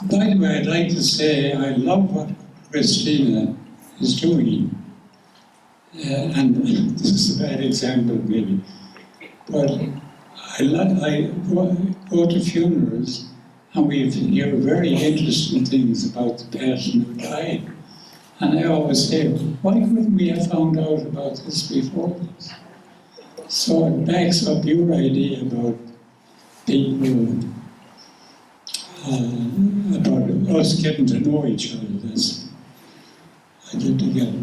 By the way, I'd like to say I love what Christina is doing. And this is a bad example, maybe. But I go to funerals and we hear very interesting things about the person who died. And I always say, why couldn't we have found out about this before this? So it backs up your idea about people, about us getting to know each other. That's I did together.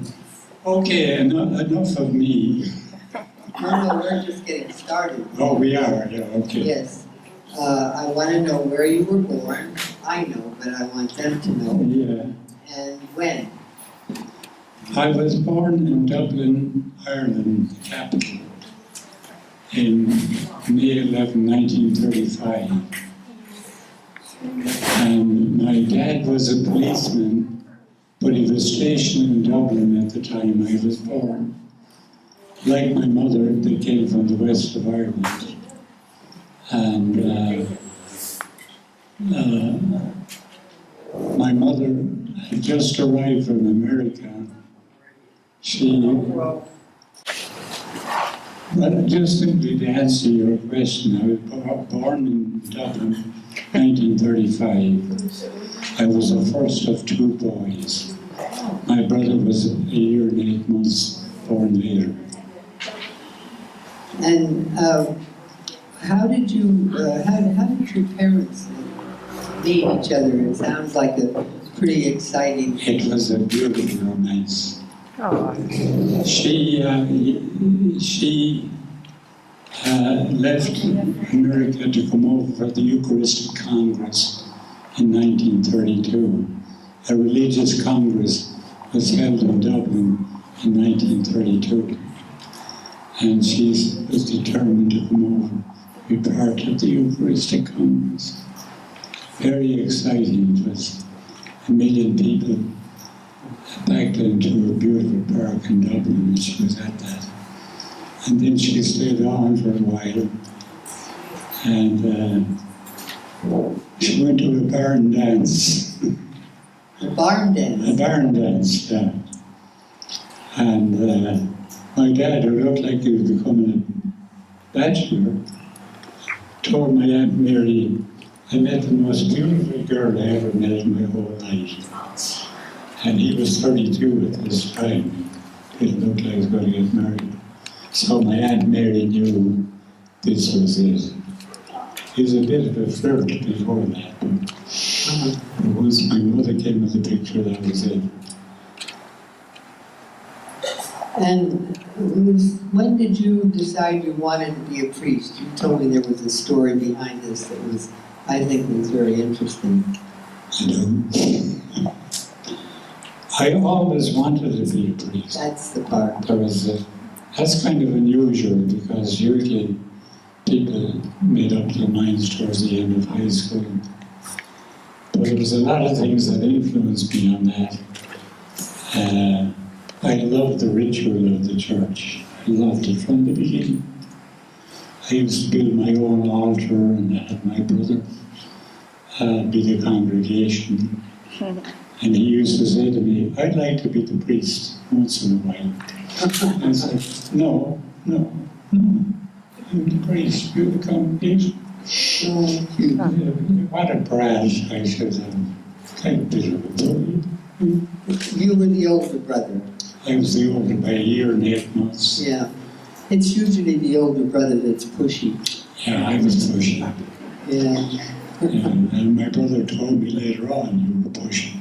Okay, enough of me. No, we're just getting started. Oh, we are, yeah, okay. Yes. I want to know where you were born. I know, but I want them to know. Yeah. And when. I was born in Dublin, Ireland, the capital, in May 11, 1935. And my dad was a policeman, but he was stationed in Dublin at the time I was born. Like my mother, they came from the west of Ireland. And my mother had just arrived from America. Well, just simply to answer your question, I was born in Dublin, 1935. I was the first of two boys. My brother was a year and 8 months born later. And how did your parents meet each other? It sounds like a pretty exciting. It was a beautiful romance. Oh. She left America to come over for the Eucharistic Congress in 1932. A religious congress was held in Dublin in 1932. And she was determined to come over, be part of the Eucharistic Congress. Very exciting. It was 1 million people packed into a beautiful park in Dublin, and she was at that. And then she stayed on for a while, and she went to a barn dance. A barn dance? A barn dance, yeah. And my dad, who looked like he was becoming a bachelor, told my Aunt Mary, I met the most beautiful girl I ever met in my whole life. And he was 32 at this time. He looked like he was going to get married. So my Aunt Mary knew this was it. He was a bit of a flirt before that, but once my mother came with the picture, that was it. And when did you decide you wanted to be a priest? You told me there was a story behind this that was, I think, was very interesting. I know. I always wanted to be a priest. That's the part. That's kind of unusual because usually people made up their minds towards the end of high school. But there was a lot of things that influenced me on that. I loved the ritual of the church. I loved it from the beginning. I used to build my own altar and have my brother be the congregation. And he used to say to me, I'd like to be the priest once in a while. I said, no, I'm the priest, you're the congregation. What a brat, I said, I'm kind of bitter with you. You were the older brother. I was the older by a year and 8 months. Yeah. It's usually the older brother that's pushy. Yeah, I was pushy. Yeah. And my brother told me later on, you were pushy.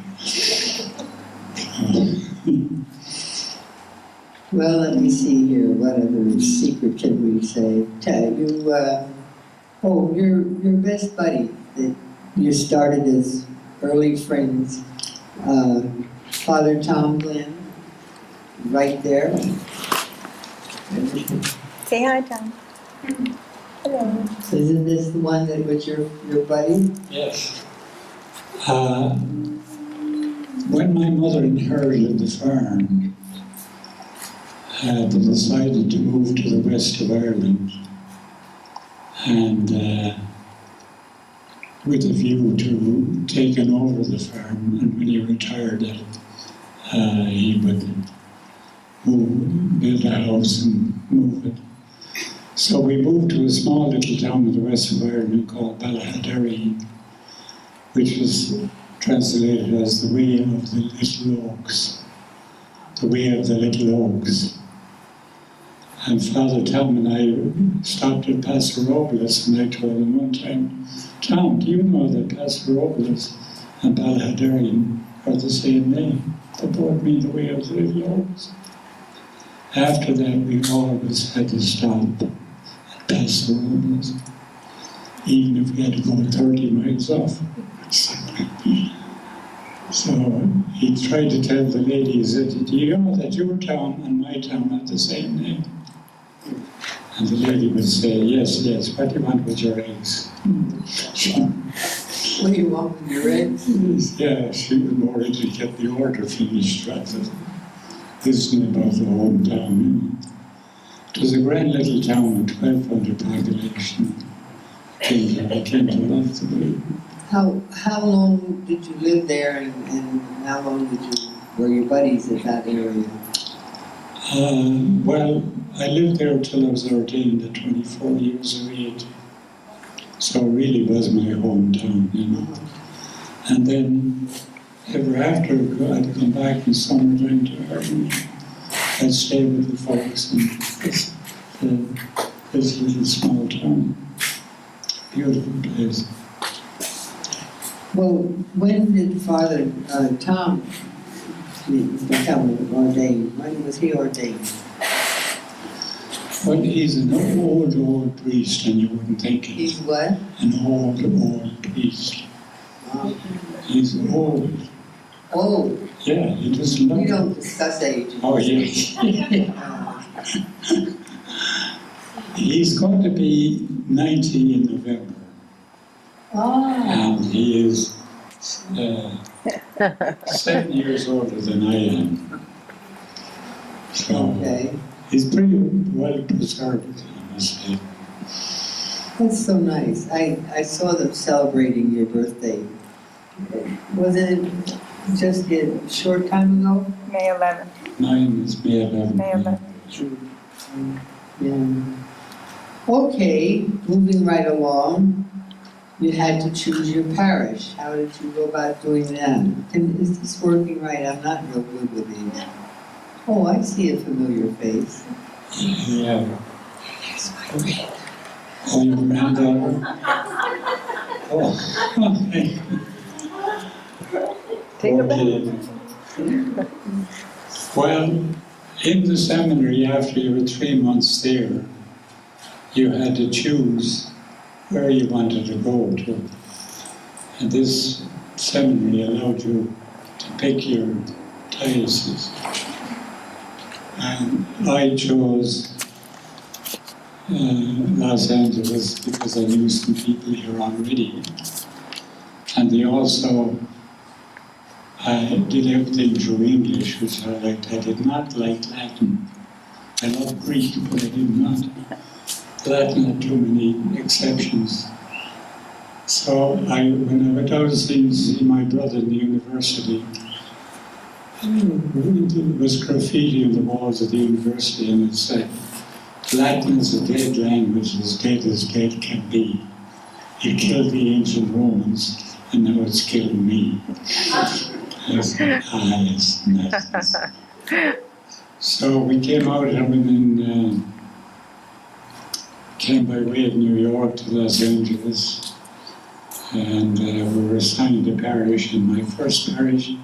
Well, let me see here. What other secret can we say? Your best buddy that you started as early friends, Father Tom Glenn, right there. Say hi, Tom. Hello. Isn't this the one that was your buddy? Yes. When my mother inherited the farm, they decided to move to the west of Ireland, and with a view to taken over the farm, and when he retired, he would build a house and move it. So we moved to a small little town in the west of Ireland called Ballahadderry, which was translated as the way of the little oaks. The way of the little oaks. And Father Tom and I stopped at Paso Robles, and I told him one time, Tom, do you know that Paso Robles and Ballahadderry are the same name? They both mean the way of the little oaks. After that, we always had to stop at Paso Robles, even if we had to go 30 miles off. So he tried to tell the lady, he said, do you know that your town and my town have the same name? And the lady would say, yes, yes, what do you want with your eggs? What do you want with your eggs? Yeah, she was more into get the order finished rather than listening about the hometown. It was a grand little town with 1,200 population. I came to love the way. How long did you live there, and how long were your buddies at that area? Well, I lived there until I was ordained at 24 years of age. So it really was my hometown, you know. And then ever after, I'd come back in summertime to Ireland. I'd stay with the folks in this little small town. Beautiful place. Well, when did Father Tom become ordained? When was he ordained? Well, he's an old priest, and you wouldn't think it. He's what? An old priest. Oh. He's old. Old. Yeah, he doesn't look. We don't discuss age. Oh, yes. He's going to be 90 in November. Ah. And he is 7 years older than I am. So Okay. he's pretty well preserved, I must say. That's so nice. I saw them celebrating your birthday. Wasn't it just a short time ago? May 11th. Mine is May 11th. May 11th. Yeah. Okay, moving right along. You had to choose your parish. How did you go about doing that? And is this working right? I'm not real good with these. Oh, I see a familiar face. Yeah. Here's my friend. Oh, your granddaughter? Oh, okay. Take a Okay. Well, in the seminary, after you were 3 months there, you had to choose where you wanted to go to. And this seminary allowed you to pick your diocese. And I chose Los Angeles because I knew some people here already. And they also did everything through English, which I liked. I did not like Latin. I love Greek, but I did not. Latin had too many exceptions. So when I went out to see my brother in the university, there was graffiti on the walls of the university, and it said, Latin is a dead language, as dead can be. It killed the ancient Romans, and now it's killing me. I said, yes, nice. So we came out and came by way of New York to Los Angeles, and we were assigned a parish, and my first parish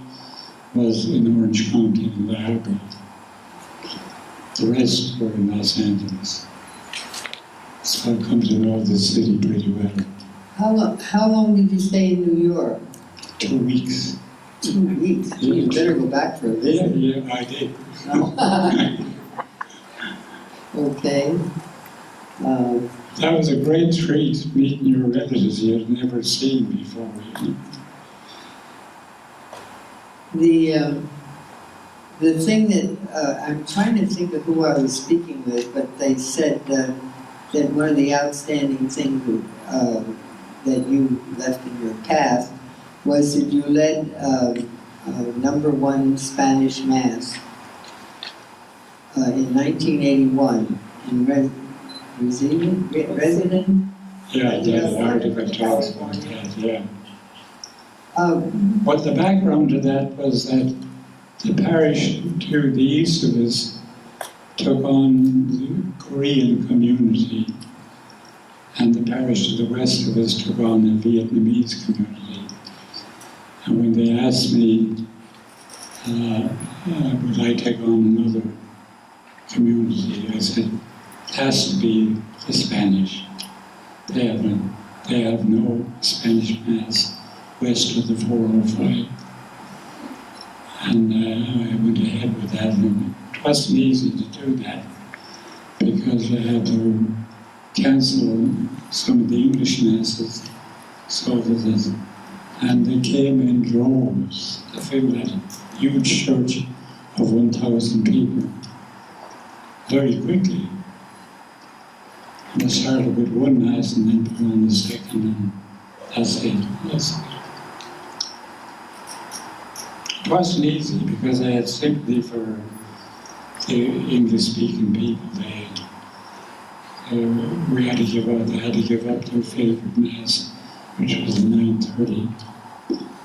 was in Orange County in the harbor. The rest were in Los Angeles. So I've come to know the city pretty well. How long did you stay in New York? 2 weeks. 2 weeks. You better go back for a visit. Yeah, I did. Okay. That was a great treat, meeting your relatives you had never seen before. The thing that, I'm trying to think of who I was speaking with, but they said that one of the outstanding things that you left in your cast was that you led #1 Spanish Mass in 1981 in resident. Yeah, I did. I heard about talks about that, yeah. Um, But the background to that was that the parish to the east of us took on the Korean community, and the parish to the west of us took on the Vietnamese community. And when they asked me, would I take on another community, I said, it has to be the Spanish. They have no Spanish Mass west of the 405. And I went ahead with that, and it wasn't easy to do that because I had to cancel some of the English Masses, so that and they came in droves to fill that huge church of 1,000 people very quickly. And I started with one Mass and then put on the second, and that's it. It wasn't easy because I had sympathy for the English-speaking people. They had to give up their favourite Mass, which was the 9:30.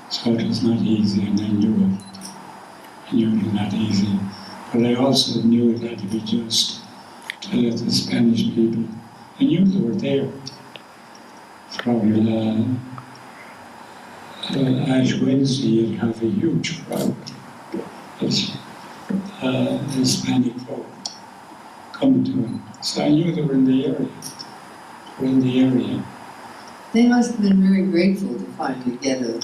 So it was not easy, and I knew it. I knew it was not easy. But I also knew it had to be just to let the Spanish people, I knew they were there from Ash Wednesday, you'd have a huge crowd. It's Hispanic folk coming to it. So I knew they were in the area. They must have been very grateful to finally get a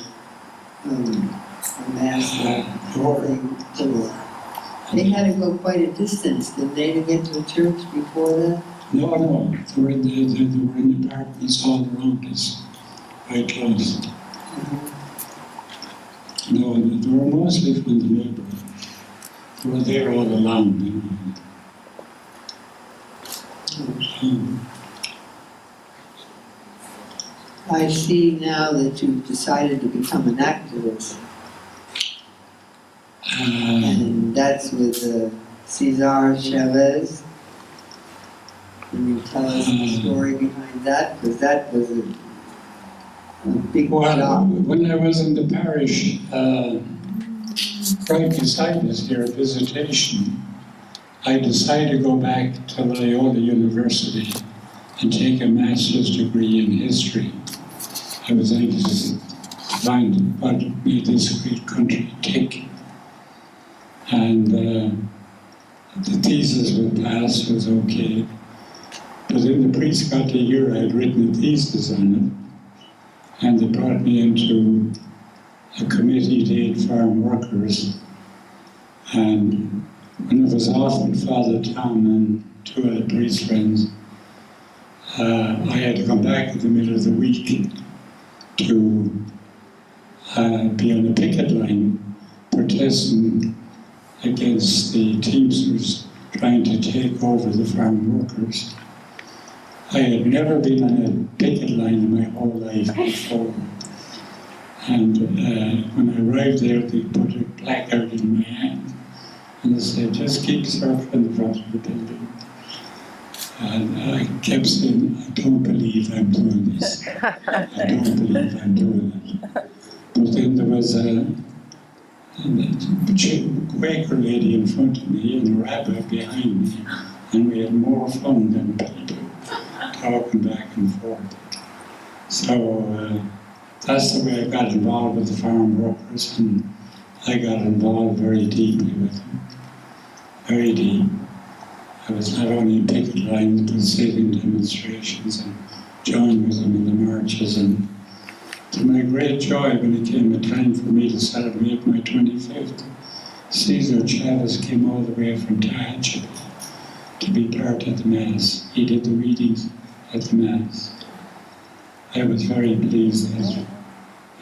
Mass. They had to go quite a distance, didn't they, to get to a church before that? No, they were in the apartments all around us, right close. No, they were mostly from the neighborhood. They were there all along, I see now that you've decided to become an activist, and that's with Cesar Chavez. Can you tell us the story behind that? Because that was a big job. When I was in the parish, right beside us here at visitation, I decided to go back to Loyola University and take a master's degree in history. I was anxious to find what made this great country tick. And the thesis was passed, was okay. But then the priest got to hear I had written a thesis on it, and they brought me into a committee to aid farm workers. And when I was off with Father Tom and two other priest friends, I had to come back in the middle of the week to be on a picket line protesting against the Teamsters trying to take over the farm workers. I had never been on a picket line in my whole life before. And when I arrived there, they put a placard in my hand and they said, just keep circling the front of the building. And I kept saying, I don't believe I'm doing this. I don't believe I'm doing it. But then there was a Quaker lady in front of me and a rabbi behind me, and we had more fun than people talking back and forth. So that's the way I got involved with the farm workers, and I got involved very deeply with them. Very deep. I was not only in picket lines, but saving demonstrations and joined with them in the marches. And to my great joy, when it came a time for me to celebrate my 25th, Cesar Chavez came all the way from Tehachapi to be part of the Mass. He did the readings at the Mass. I was very pleased that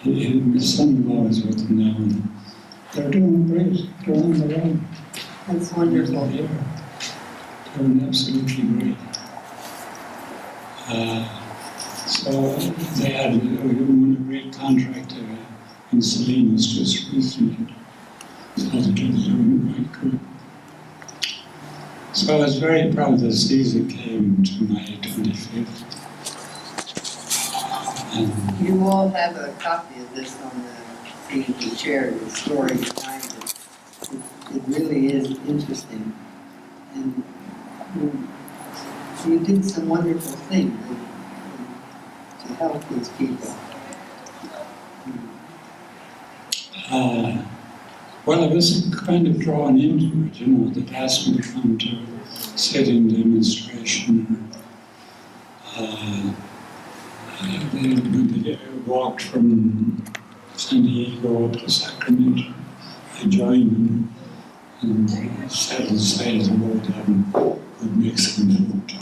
my son-in-law is with them now, and they're doing great. They're on the run. That's wonderful. They're doing absolutely great. So they had won a great contract, in Salinas just recently. So the kids are doing quite good. So I was very proud that Caesar came to my 25th. And You all have a copy of this on the seat of the chair, the story behind it. It really is interesting. And you did some wonderful things to help these people. Well, I was kind of drawn into it, you know, they'd asked me to come to sit in demonstration. When they walked from San Diego up to Sacramento, I joined them and sat on the side of the road and would make some food.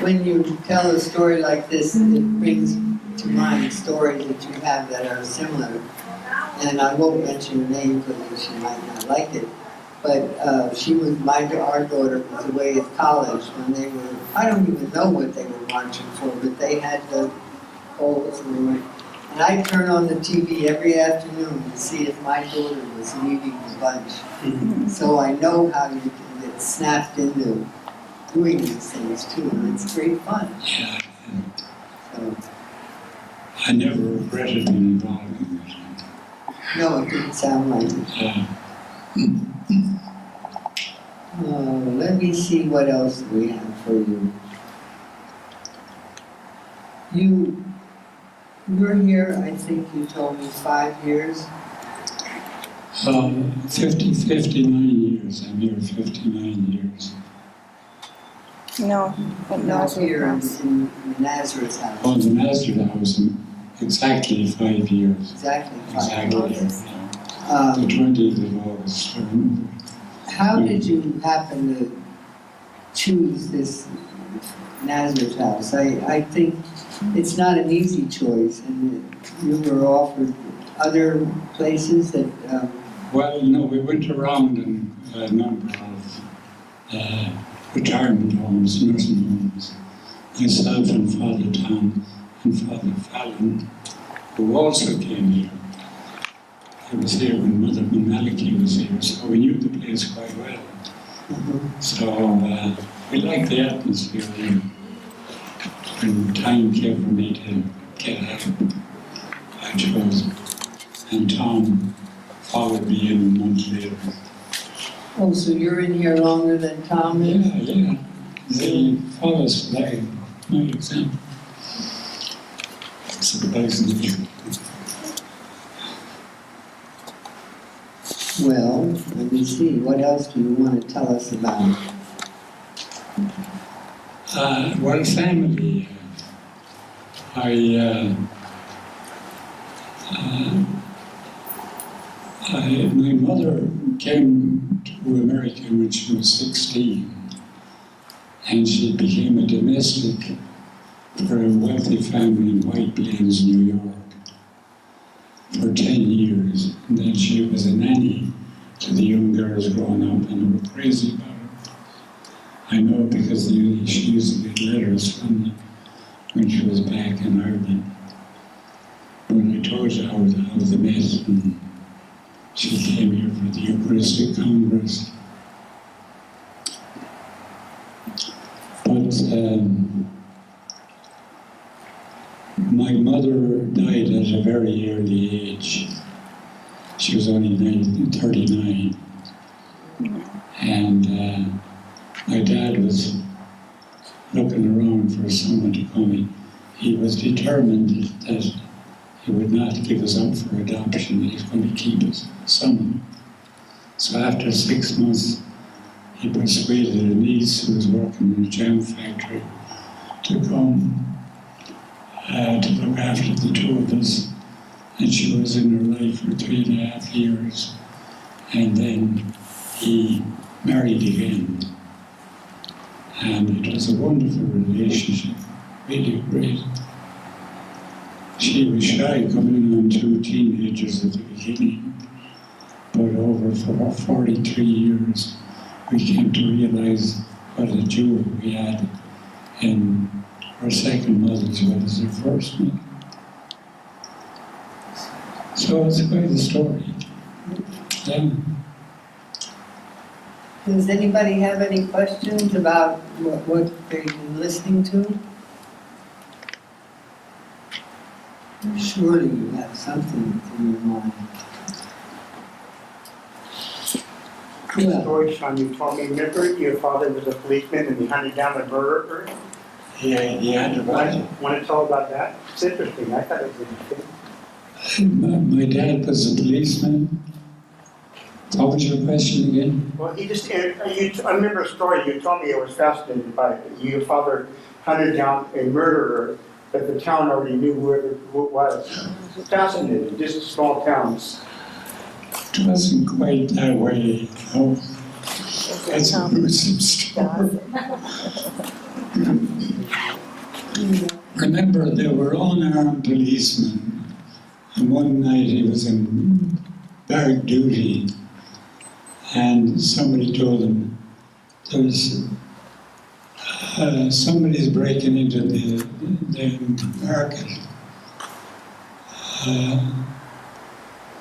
When you tell a story like this, it brings to mind stories that you have that are similar. And I won't mention her name because she might not like it. But our daughter was away at college when they were, I don't even know what they were marching for, but they had the poles and they went. And I turn on the TV every afternoon to see if my daughter was leading the bunch. So I know how you can get snapped into doing these things too, and it's great fun. Yeah. So, I never regretted being involved in it. no, it didn't sound like it. Yeah. Let me see what else we have for you. You're here, I think you told me 5 years. 59 years. I'm here 59 years. No, but Not Nazareth here House. in Nazareth's house. Oh, the Nazareth House, exactly 5 years. Exactly 5 Exactly. years. The 20th of August. How did you happen to choose this Nazareth house? I think it's not an easy choice, and you were offered other places that. Well, no, we went around in a number of retirement homes, nursing homes. Myself and Father Tom and Father Fallon, who also came here. He was here when Mother Maliki was here, so we knew the place quite well. So we liked the atmosphere, and when time came for me to get out, I chose. And Tom followed me in a month later. Oh, so you're in here longer than Tom is? Yeah. He follows my example. Surprisingly. Well, let me see. What else do you want to tell us about? Well, family. My mother came to America when she was 16, and she became a domestic for a wealthy family in White Plains, New York, for 10 years. And then she was a nanny to the young girls growing up, and they were crazy about her. I know because she used to get letters from them when she was back in Ireland. When I told you how they met, and she came here for the Eucharistic Congress. But my mother died at a very early age. She was only 39. And my dad was looking around for someone to come in. He was determined that he would not give us up for adoption, that he's going to keep us son. So after 6 months, he persuaded a niece who was working in a jam factory to come to look after the two of us. And she was in her life for 3.5 years. And then he married again. And it was a wonderful relationship, really great. She was shy coming on 2 teenagers at the beginning, but over for 43 years, we came to realize what a jewel we had in our second mother as well as our first mother. So it's quite a story. Yeah. Does anybody have any questions about what they've been listening to? Surely you have something in your mind. The story, Sean, you told me, remember your father was a policeman and he hunted down a murderer? Yeah, he had to write it. Want to tell about that? It's interesting. I thought it was interesting. My dad was a policeman. What was your question again? Well, I remember a story you told me. I was fascinated by it. Your father hunted down a murderer, but the town already knew who it was. Fascinating. Just small towns. It wasn't quite that way, no. That's a gruesome story. Remember, there were unarmed policemen, and one night he was in barrack duty, and somebody told him, there's somebody's breaking into the market.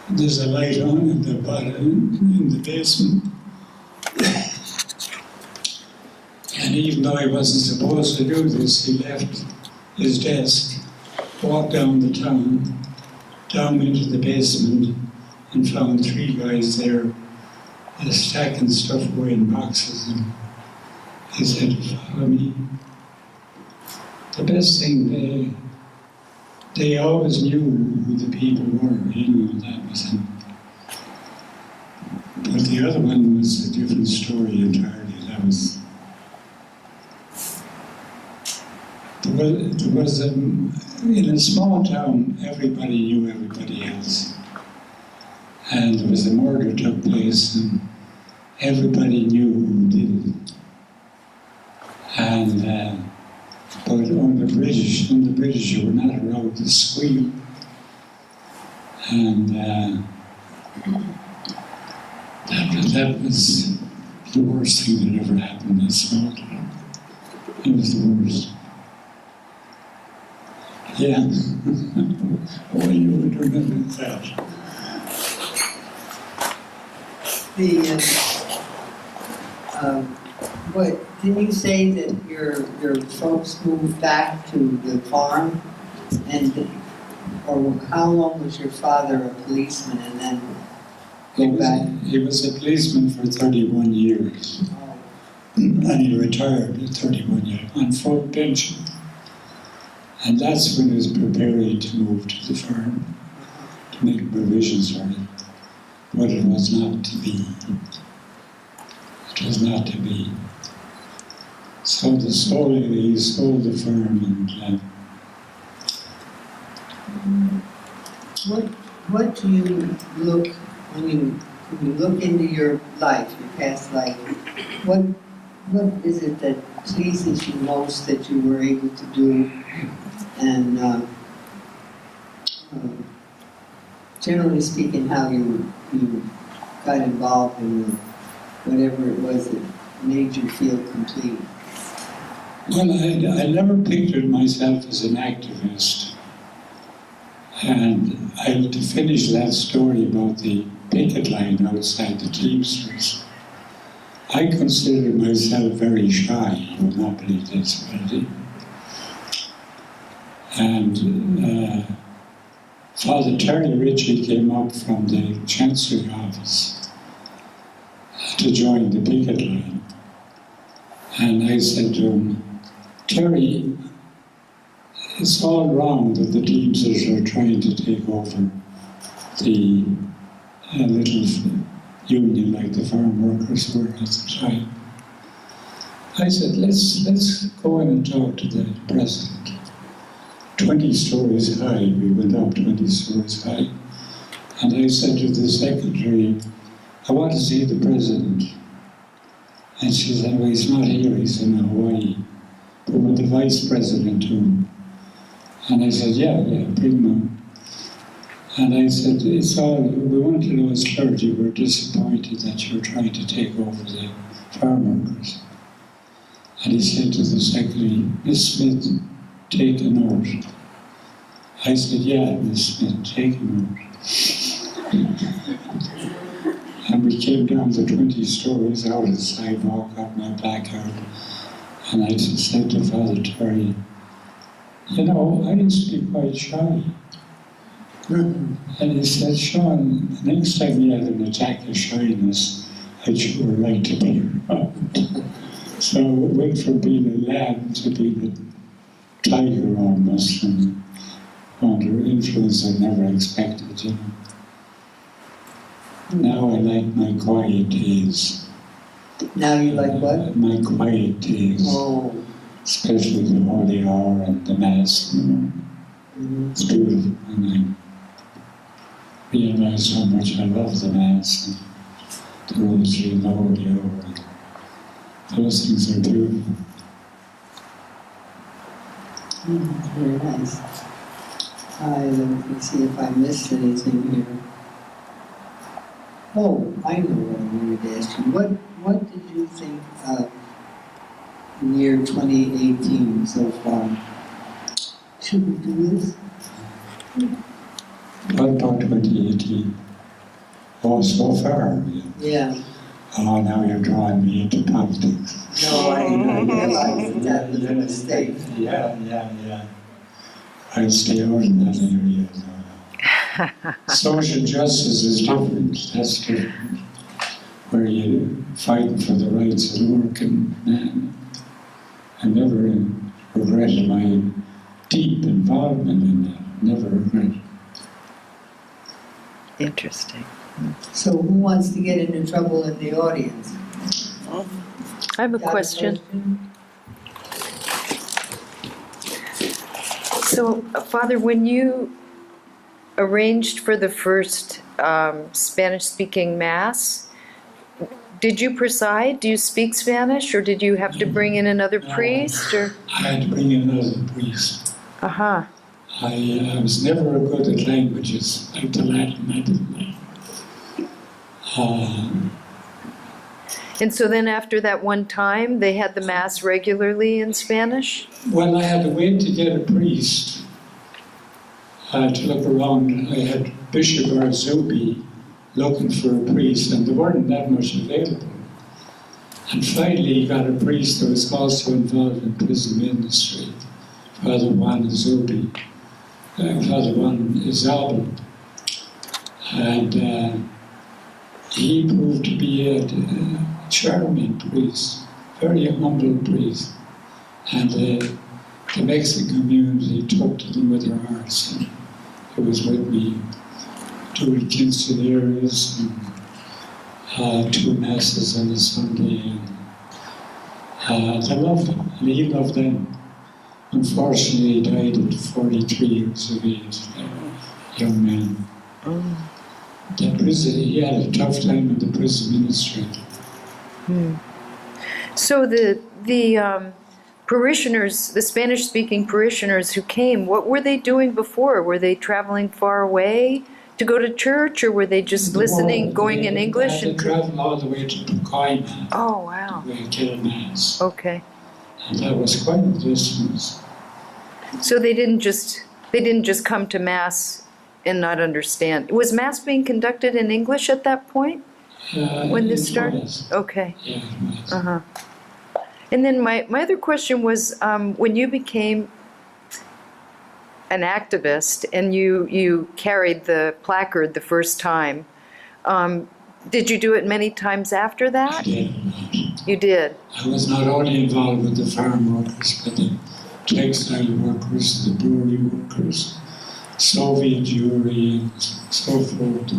There's a light on in the bottom, in the basement. And even though he wasn't supposed to do this, he left his desk, walked down the town, down into the basement, and found 3 guys there stacking stuff away in boxes. And he said, follow me. The best thing, they always knew who the people were, that was him. But the other one was a different story entirely. That was, there was in a small town, everybody knew everybody else. And there was a murder took place, and everybody knew who did it. And but on the British, you were not allowed to squeal. And that was the worst thing that ever happened in small town. It was the worst. Yeah. Well, you would remember that. What didn't you say that your folks moved back to the farm, or how long was your father a policeman and then go back? He was a policeman for 31 years, and he retired at 31 years on full pension. And that's when he was preparing to move to the farm to make provisions for it. But it was not to be. It was not to be. So he sold the farm, and What do you look when you look into your life, your past life? What is it that pleases you most that you were able to do, and generally speaking, how you got involved in whatever it was that made you feel complete? well, I never pictured myself as an activist. And to finish that story about the picket line outside the Teamsters, I considered myself very shy. You would not believe this, but I did. And Father Terry Ritchie came up from the Chancery office to join the picket line. And I said to him, Terry, it's all wrong that the Teamsters are trying to take over the little union like the farm workers were at the time. I said, let's go in and talk to the president. 20 stories high, we went up 20 stories high. And I said to the secretary, I want to see the president. And she said, well, he's not here, he's in Hawaii. But with the vice president too. And I said, yeah, bring him on. And I said, we want to know as clergy, we're disappointed that you're trying to take over the farm workers. And he said to the secretary, Miss Smith, take a note. I said, yeah, Miss Smith, take him. And we came down the 20 stories out of the sidewalk, got my blackout, and I just said to Father Terry, you know, I used to be quite shy. And he said, Sean, the next time you have an attack of shyness, I'd sure like to be around. So it went from being a lamb to being a tiger almost, and under influence I never expected, you know. Now I like my quiet days. Now you like what? My quiet days. Oh. Especially the Holy Hour and the Mass, you know. Mhm. It's beautiful, and I realize how much I love the Mass and the Rosary and the Holy Hour. Those things are beautiful. Very nice. Let me see if I missed anything here. Oh, I know what I wanted to ask you. What did you think of the year 2018 so far? Should we do this? What about 2018? Oh, so far. Yeah. Oh, now you're drawing me into politics. No, I realized that was a mistake. Yeah. I'd stay out in that area. Social justice is different. That's different. Where you're fighting for the rights of the working man. I never regretted my deep involvement in that. Never regretted. Interesting. So who wants to get into trouble in the audience? I have a Got question. So, Father, when you arranged for the first Spanish-speaking Mass, did you preside? Do you speak Spanish, or did you have to bring in another priest? Or? I had to bring in another priest. Uh-huh. I was never good at languages, like the Latin, I didn't like. And so then after that one time, they had the Mass regularly in Spanish? Well, I had to wait to get a priest to look around. I had Bishop Arzubi looking for a priest, and there weren't that much available. And finally, he got a priest that was also involved in prison ministry, Father Juan Azubi, Father Juan Izabal. And he proved to be a charming priest, very humble priest. And the Mexican community took to them with their hearts. And he was with me doing quinceañeras and 2 masses on a Sunday. And I loved him, and he loved them. Unfortunately, he died at 43 years of age, a young man. The prison, he had a tough time in the prison ministry. So the parishioners, the Spanish-speaking parishioners who came, what were they doing before? Were they traveling far away to go to church, or were they just listening, going in English? They traveled all the way to Pucallpa. Oh, wow. To kill Mass. Okay. And that was quite a distance. So they didn't just come to Mass and not understand. Was Mass being conducted in English at that point? When this started? Was. Okay. Yeah, it was. Uh-huh. And then my other question was, when you became an activist and you carried the placard the first time, did you do it many times after I that? did. You did? I was not only involved with the farm workers, but the textile workers, the brewery workers, Soviet Jewry, and so forth.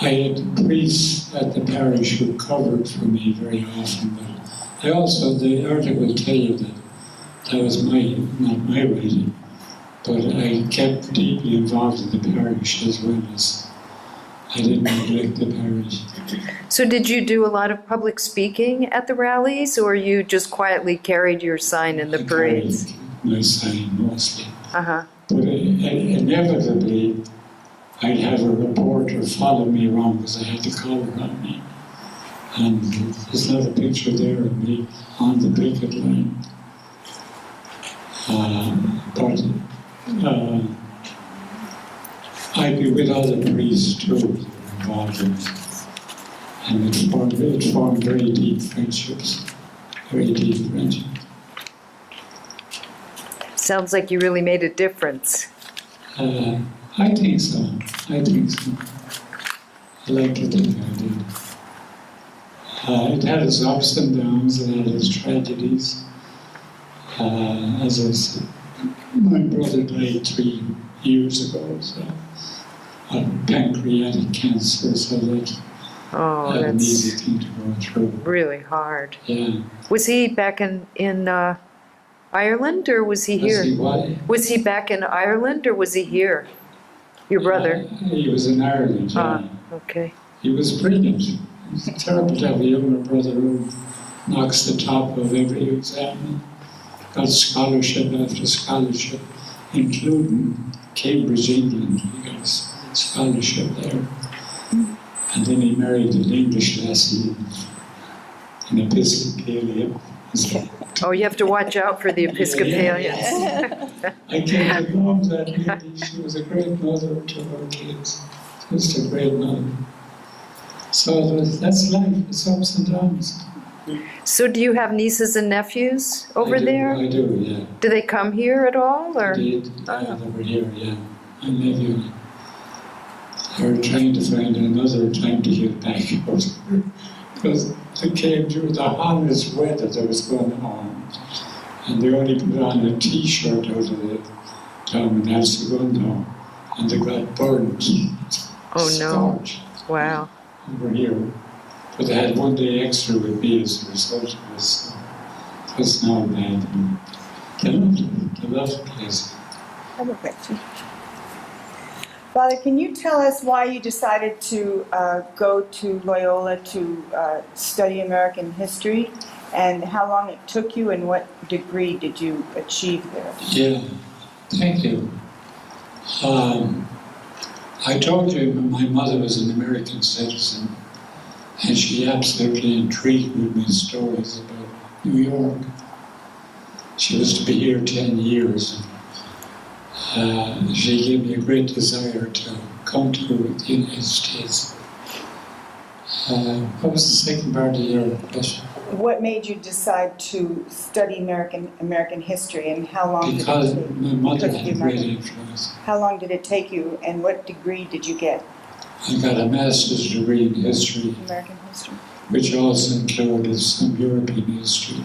I had priests at the parish who covered for me very often, but I also, the article tell you that that was not my writing, but I kept deeply involved in the parish as well as I didn't neglect the parish. So did you do a lot of public speaking at the rallies, or you just quietly carried your sign in the parades? I carried my sign mostly. Uh-huh. But inevitably, I'd have a reporter follow me around because I had the collar on me. And there's not a picture there of me on the picket line. But I'd be with other priests too involved in it. And it formed very deep friendships. Very deep friendships. Sounds like you really made a difference. I think so. I think so. I like to think I did. It had its ups and downs, it had its tragedies. As I said, my brother died 3 years ago, so of pancreatic cancer, so that's Oh, not an that's easy thing to go through. really hard. Yeah. Was he back in Ireland, or was he here? Was he what? Was he back in Ireland, or was he here? Your brother? He was in Ireland, yeah. Okay. He was brilliant. It's terrible to have a younger brother who knocks the top of every exam. Got scholarship after scholarship, including Cambridge, England. He got a scholarship there. And then he married an English lassie, an Episcopalian. Oh, you have to watch out for the Episcopalians. I came to love that lady. She was a great mother to her kids. Just a great mother. So that's life. It's ups and downs. So do you have nieces and nephews over there? I do, yeah. Do they come here at all, or? I did. Yeah, they were here, yeah. My nephew. They were trying to find another time to get back out. Because they came during the hottest weather that was going on. And they only put on a t-shirt out of the town in El Segundo. And they got burned. Oh no. Scorched. Wow. Over here. But they had 1 day extra with me as a result of this. So it's not bad. They love the place. I have a question. Father, can you tell us why you decided to go to Loyola to study American history, and how long it took you, and what degree did you achieve there? Yeah, thank you. I told you my mother was an American citizen, and she absolutely intrigued with me stories about New York. She was to be here 10 years. She gave me a great desire to come to the United States. What was the second part of your question? What made you decide to study American history, and how long Because did it take? my mother Because of had a your great mother. influence. How long did it take you, and what degree did you get? I got a master's degree in history, American history. which also included some European history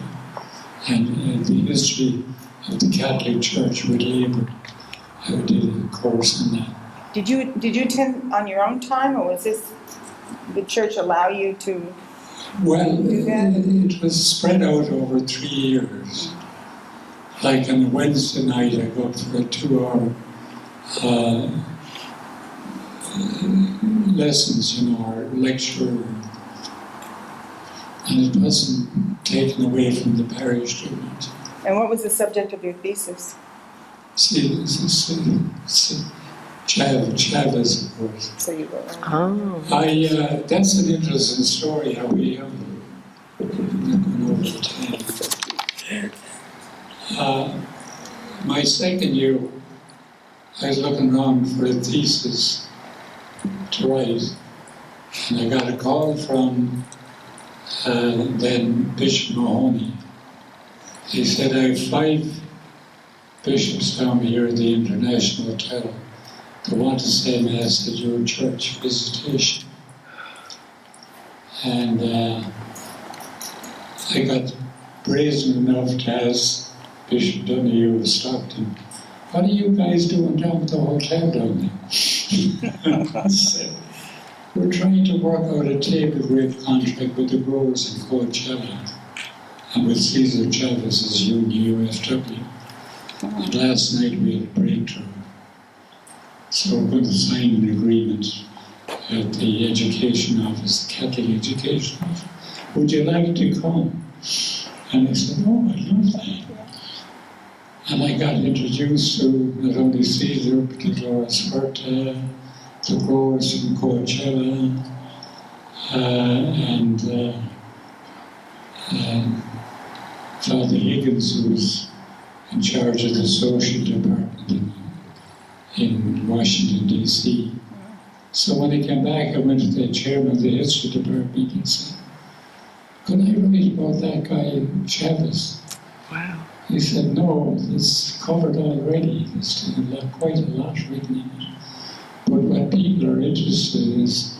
and the history of the Catholic Church with Labour. I did a course in that. Did you attend on your own time, or was this the church allow you to? Well, Do that? it was spread out over 3 years. Like on a Wednesday night, I go for a 2-hour lessons, or lecture. And it wasn't taken away from the parish too much. And what was the subject of your thesis? Chavez, of course. So you were. Oh. That's an interesting story, how we have gone over the time. My second year, I was looking around for a thesis to write, and I got a call from then Bishop Mahoney. He said, I have 5 bishops down here at the International Hotel that want to say Mass at your church visitation. And I got brazen enough to ask Bishop Donahue of Stockton, what are you guys doing down at the hotel down there? I said, we're trying to work out a table grape contract with the growers in Coachella and with Cesar Chavez's union, UFW. And last night we had a breakthrough. So we're going to sign an agreement at the education office, the Catholic education office. Would you like to come? And I said, oh, I'd love that. And I got introduced to not only Caesar, but Dolores Huerta, the growers from Coachella, and Father Higgins, who was in charge of the social department in Washington, D.C. So when I came back, I went to the chairman of the history department and said, could I write about that guy, Chavez? Wow. He said, no, it's covered already. There's quite a lot written in it. But what people are interested in is,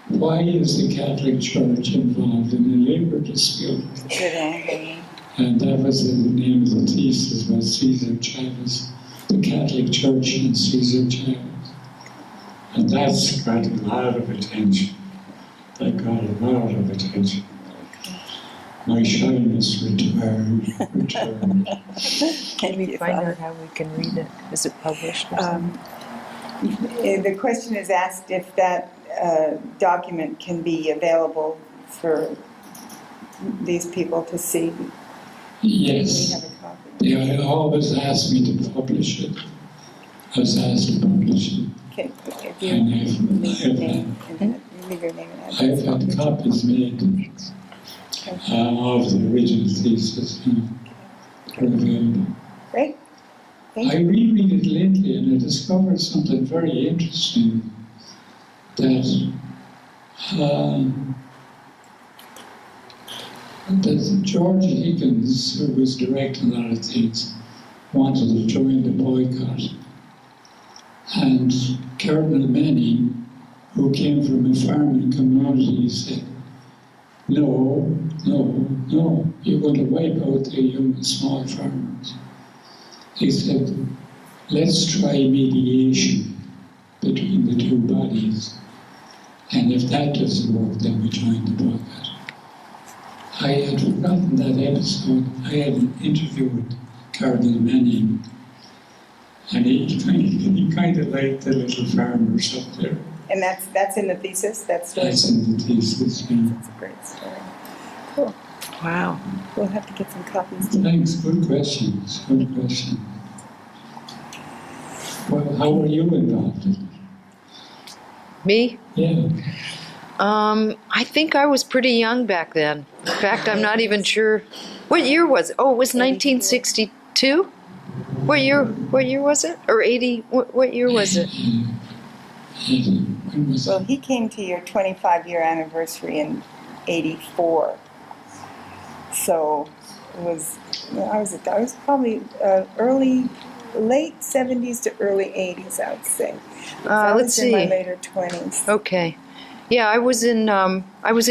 why is the Catholic Church involved in the labor dispute? Good angle. And that was the name of the thesis, was Cesar Chavez, the Catholic Church and Cesar Chavez. And that's got a lot of attention. That got a lot of attention. My shyness returned. Can we find out how we can read it? Is it published or something? The question is asked if that document can be available for these people to see. We Yes. have a copy. They always ask me to publish it. I was asked to publish it. Okay, if you And leave your name and leave your name and I've address. had copies made of the original thesis. They're available. Great. Thank I you. reread it lately and I discovered something very interesting, that George Higgins, who was directing a lot of things, wanted to join the boycott. And Cardinal Manning, who came from a farming community, said, no, you're going to wipe out the young small farmers. He said, let's try mediation between the two bodies. And if that doesn't work, then we join the boycott. I had forgotten that episode. I had an interview with Cardinal Manning, and he kind of liked the little farmers up there. And that's in the thesis? That's in the thesis. Yeah. That's a great story. Cool. Wow. We'll have to get some copies too. Thanks, good questions, good question. Well, how were you involved in it? Me? Yeah. I think I was pretty young back then. In fact, I'm not even sure. What year was it? Oh, it was 1962? What year was it? Or 80? What year was it? When was Well, it? he came to your 25-year anniversary in '84. So it was, I was probably late 70s to early 80s, I would say. So I was Let's in my see. later 20s. Okay. Yeah, I was in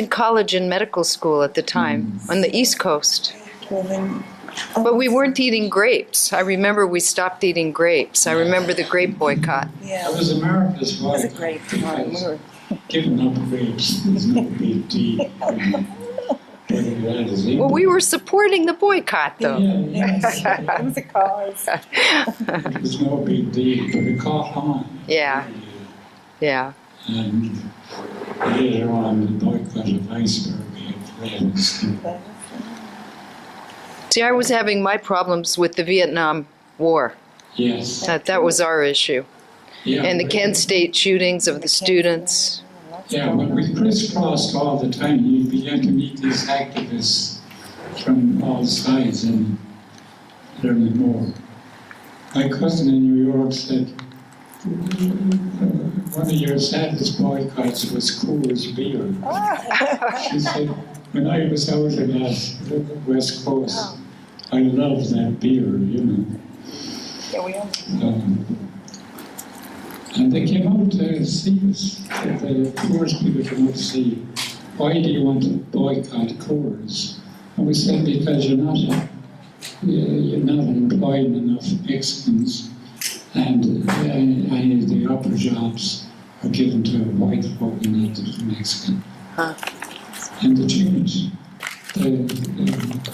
college and medical school at the time on the East Coast. Well, then, But we weren't eating grapes. I remember we stopped eating grapes. I remember the grape boycott. yeah, It was a marvelous it was a boycott. great time. We were Giving up grapes is no big deal. Well, we were supporting the boycott, though. Yes, it was a cause. It was no big deal, but it caught on. Yeah. Yeah. And later on, the boycott of iceberg had fled. See, I was having my problems with the Vietnam War. Yes. That was our issue. Yeah, And the but- Kent State shootings of the students. Yeah, but we crisscrossed all the time. You began to meet these activists from all sides and learning more. My cousin in New York said, one of your saddest boycotts was Coors beer. She said, when I was out in the West Coast, I loved that beer, you know. Yeah, we all And they came out to see us. The Coors people came out to see, why do you want to boycott Coors? And we said, because you're not employing enough Mexicans, and any of the upper jobs are given to white folk and not to the Mexican. Huh. And the change,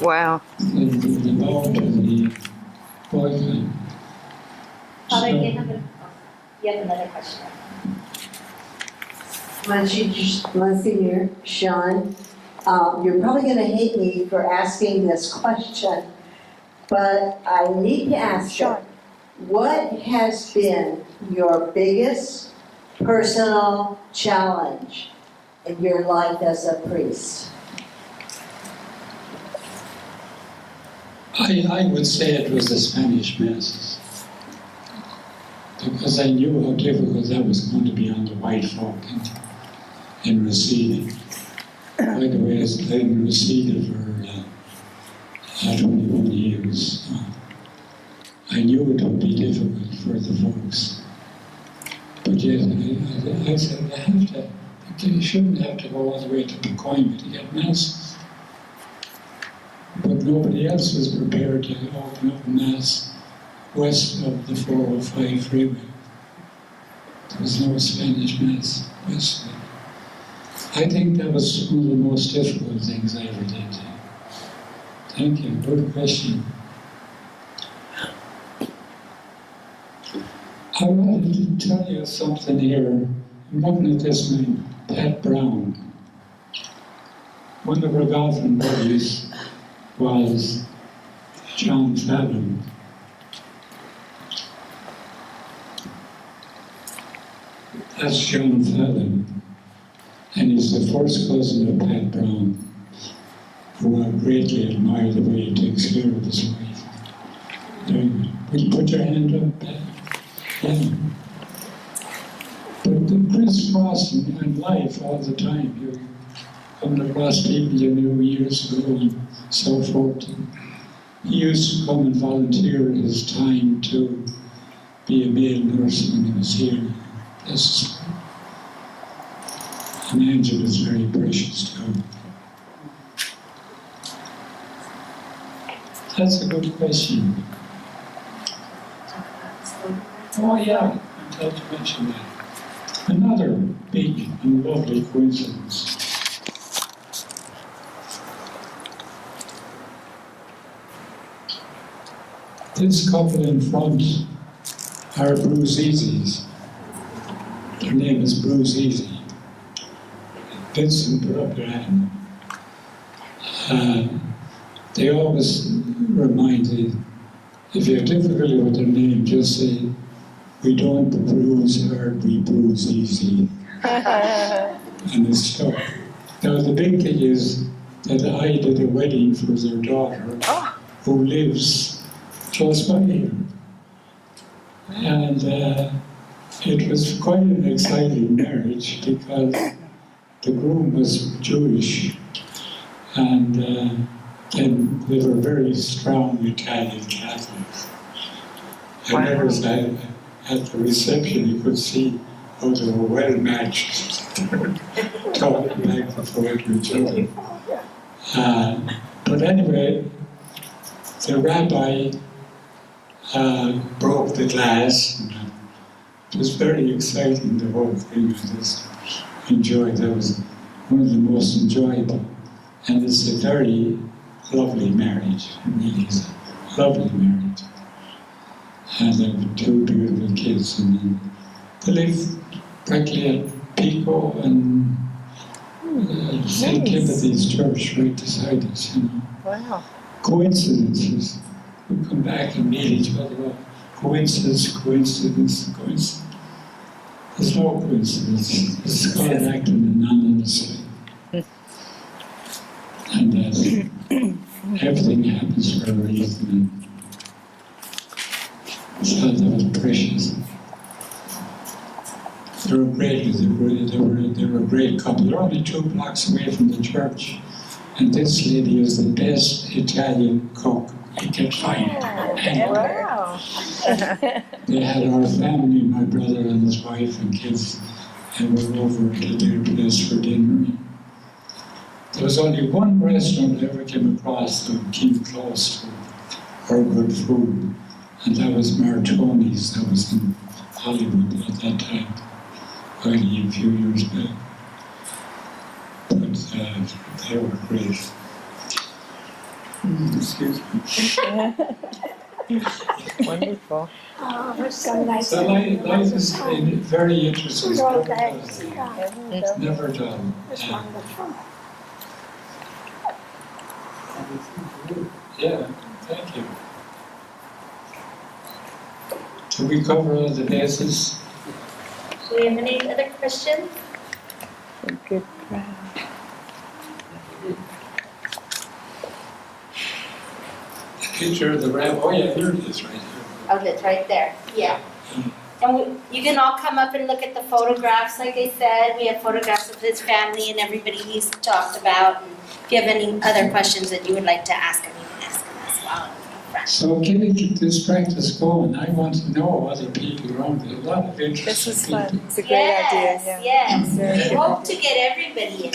Wow. the vote of the boycott. Father, So- you have another question. Monsignor Sean, you're probably going to hate me for asking this question, but I need to ask you, what has been your biggest personal challenge in your life as a priest? I would say it was the Spanish Masses. because I knew how difficult that was going to be on the white folk in Reseda. By the way, I've lived in Reseda for 21 years. I knew it would be difficult for the folks. But yet, I said, you shouldn't have to go all the way to Pacoima to get Mass. But nobody else was prepared to open up a Mass west of the 405 freeway. There was no Spanish Mass west of it. I think that was one of the most difficult things I ever did. Thank you. Good question. I wanted to tell you something here. I'm looking at this man, Pat Brown. One of our golfing buddies was John Fallon. That's John Fallon. And he's the first cousin of Pat Brown, who I greatly admire the way he takes care of his wife. Will you put your hand up, Pat? Yeah. But the crisscross in life all the time, you come across people you knew years ago and so forth. He used to come and volunteer his time to be a male nurse when he was here. And Angela is very precious to him. That's a good question. Oh yeah, I'm glad you mentioned that. Another big and lovely coincidence. This couple in front are Bruce Easy's. Their name is Bruce Easy. Vincent put up their hand. They always remind me, if you have difficulty with their name, just say, we don't bruise hard, we bruise easy. And it's stuck. Now the big thing is that I did a wedding for their daughter, who lives close by here. And it was quite an exciting marriage because the groom was Jewish, and then they were very strong Italian Catholics. I never said at the reception you could see how they were well matched, talking back and forth to each other. But anyway, the rabbi broke the glass. It was very exciting, the whole thing. I just enjoyed. That was one of the most enjoyable. And it's a very lovely marriage. It really is a lovely marriage. And they have two beautiful kids. And they live practically at Pico and St. Timothy's Church right beside us. You know. Wow. Coincidences. We come back and meet each other. Well, coincidence. There's no coincidence. It's God acting anonymously. And everything happens for a reason. So that was precious. They were great. They were a great couple. They're only 2 blocks away from the church. And this lady is the best Italian cook you can find anywhere. Wow. They had our family, my brother and his wife and kids, and we were over to their place for dinner. There was only one restaurant I ever came across that came close to our good food, and that was Martoni's. That was in Hollywood at that time, only a few years back. But they were great. Excuse me. Wonderful. Oh, we're so nice. So life is very interesting. It's never done. It's wonderful. Yeah, thank you. Did we cover all the bases? Do we have any other questions? Good. The picture of the rabbit. Oh yeah, here it is right here. Oh, that's right there. Yeah. And you can all come up and look at the photographs. Like I said, we have photographs of his family and everybody he's talked about. And if you have any other questions that you would like to ask him, you can ask him as well. So can we keep this practice going? I want to know other people around. There are a lot of This interesting is people. fun. It's a great idea, yeah. Yes, Very we good hope idea. to get everybody in,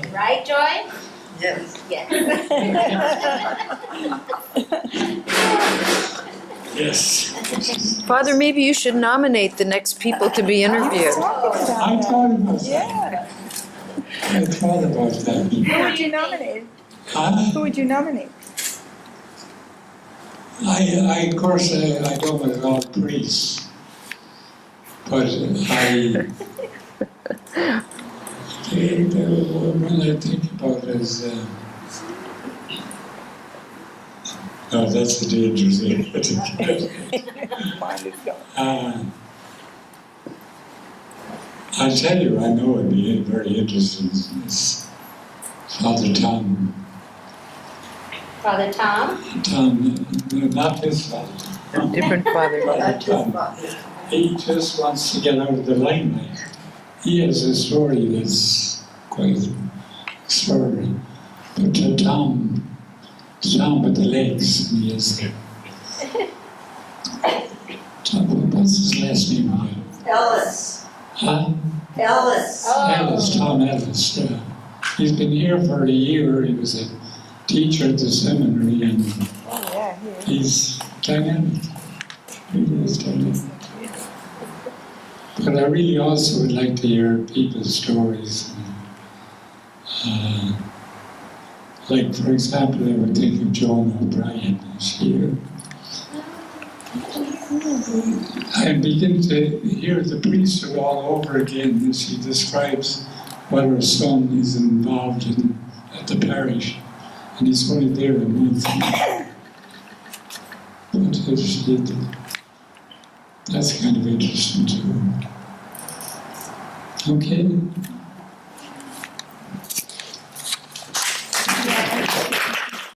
Yeah. right, Joy? Yes. Yes. Yes. Father, maybe you should nominate the next people to be interviewed. I thought about that. Yeah. I thought about that. Who would you nominate? Who would you nominate? Of course, I go with all priests, but when I think about it as, no, that's a dangerous area to get. Mind is going. I tell you, I know it'd be very interesting. It's Father Tom. Father Tom? Tom, not this father. Different father. Father Tom. He just wants to get out of the limelight. He has a story that's quite extraordinary. But Tom with the legs, and he has Tom, what's his last name again? Ellis. Huh? Ellis. Ellis, Tom Ellis. He's been here for a year. He was a teacher at the seminary, and Oh, yeah, he is. he's dynamic. He is dynamic. But I really also would like to hear people's stories. Like, for example, I would think of Joan O'Brien this year. I begin to hear the priesthood all over again as she describes what her son is involved in at the parish. And he's only there a month. But that's kind of interesting too. Okay.